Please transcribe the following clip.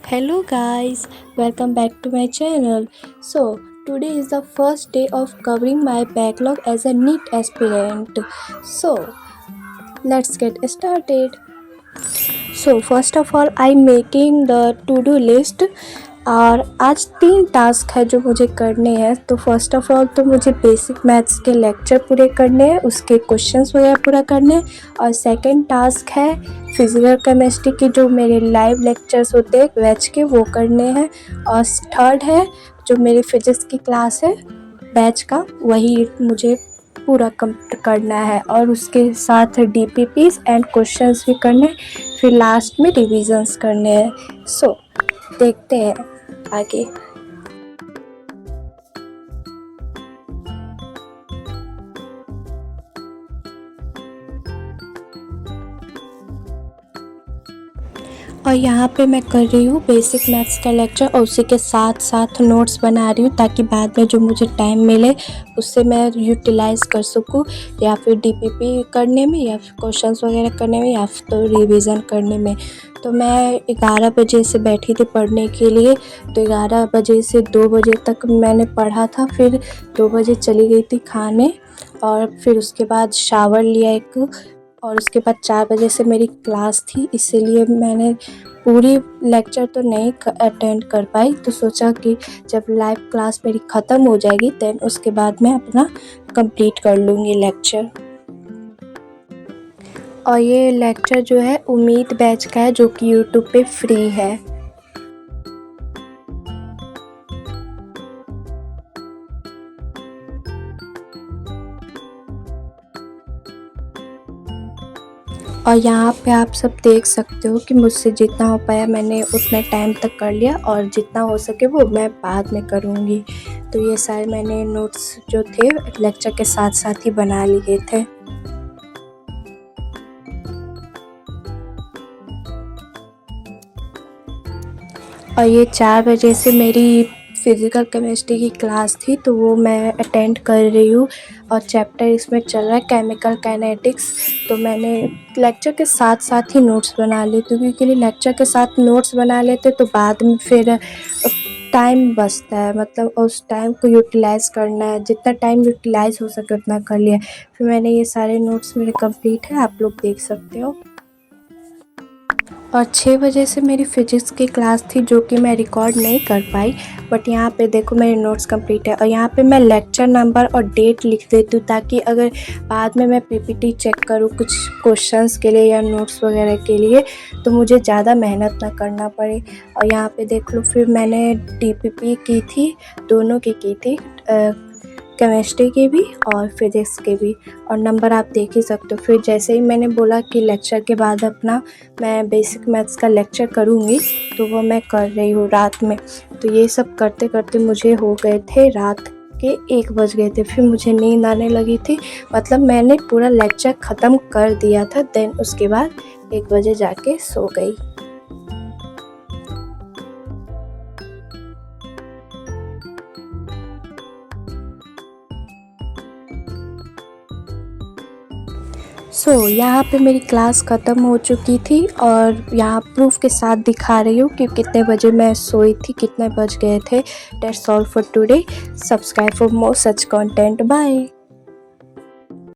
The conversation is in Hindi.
Hello guys, welcome back to my channel. So, today is the first day of covering my backlog as a NEET aspirant. So, let's get started. So first of all I'm making the to do list और आज 3 टास्क है जो मुझे करने हैं। तो फर्स्ट ऑफ ऑल तो मुझे बेसिक मैथ्स के लेक्चर पूरे करने हैं, उसके क्वेश्चंस वगैरह पूरा करने हैं। और सेकंड टास्क है फिजिकल केमिस्ट्री के जो मेरे लाइव लेक्चर्स होते हैं बैच के, वो करने हैं। और थर्ड है जो मेरी फिजिक्स की क्लास है बैच का, वही मुझे पूरा कंप्लीट करना है। और उसके साथ डीपीपीज एंड क्वेश्चंस भी करने हैं, फिर लास्ट में रिविजन्स करने हैं। सो देखते हैं आगे। और यहाँ पे मैं कर रही हूँ बेसिक मैथ्स का लेक्चर और उसी के साथ साथ नोट्स बना रही हूँ, ताकि बाद में जो मुझे टाइम मिले उससे मैं यूटिलाइज़ कर सकूँ, या फिर डीपीपी करने में, या फिर क्वेश्चंस वगैरह करने में, या फिर तो रिवीजन करने में। तो मैं 11 बजे से बैठी थी पढ़ने के लिए। तो 11 बजे से 2 बजे तक मैंने पढ़ा था, फिर 2 बजे चली गई थी खाने, और फिर उसके बाद शावर लिया एक, और उसके बाद 4 बजे से मेरी क्लास थी, इसीलिए मैंने पूरी लेक्चर तो नहीं अटेंड कर पाई। तो सोचा कि जब लाइव क्लास मेरी ख़त्म हो जाएगी देन उसके बाद मैं अपना कंप्लीट कर लूँगी लेक्चर। और ये लेक्चर जो है उम्मीद बैच का है, जो कि यूट्यूब पे फ्री है। और यहाँ पे आप सब देख सकते हो कि मुझसे जितना हो पाया मैंने उतने टाइम तक कर लिया, और जितना हो सके वो मैं बाद में करूँगी। तो ये सारे मैंने नोट्स जो थे लेक्चर के साथ साथ ही बना लिए थे। और ये 4 बजे से मेरी फिज़िकल केमिस्ट्री की क्लास थी, तो वो मैं अटेंड कर रही हूँ। और चैप्टर इसमें चल रहा है केमिकल काइनेटिक्स। तो मैंने लेक्चर के साथ साथ ही नोट्स बना लेती हूँ, क्योंकि लेक्चर के साथ नोट्स बना लेते तो बाद में फिर टाइम बचता है, मतलब उस टाइम को यूटिलाइज़ करना है, जितना टाइम यूटिलाइज़ हो सके उतना कर लिया। फिर मैंने ये सारे नोट्स मेरे कंप्लीट है, आप लोग देख सकते हो। और 6 बजे से मेरी फ़िज़िक्स की क्लास थी, जो कि मैं रिकॉर्ड नहीं कर पाई, बट यहाँ पे देखो मेरे नोट्स कंप्लीट है। और यहाँ पे मैं लेक्चर नंबर और डेट लिख देती हूँ, ताकि अगर बाद में मैं पीपीटी चेक करूँ कुछ क्वेश्चंस के लिए या नोट्स वगैरह के लिए, तो मुझे ज़्यादा मेहनत ना करना पड़े। और यहाँ पे देख लो, फिर मैंने डीपीपी की थी, दोनों की थी, केमिस्ट्री की भी और फिज़िक्स के भी, और नंबर आप देख ही सकते हो। फिर जैसे ही मैंने बोला कि लेक्चर के बाद अपना मैं बेसिक मैथ्स का लेक्चर करूँगी, तो वो मैं कर रही हूँ रात में। तो ये सब करते करते मुझे हो गए थे रात के 1 बज गए थे। फिर मुझे नींद आने लगी थी, मतलब मैंने पूरा लेक्चर ख़त्म कर दिया था, देन उसके बाद 1 बजे जाके सो गई। यहाँ पे मेरी क्लास ख़त्म हो चुकी थी, और यहाँ प्रूफ के साथ दिखा रही हूँ कि कितने बजे मैं सोई थी, कितने बज गए थे। That's all for today. Subscribe for more such content. Bye.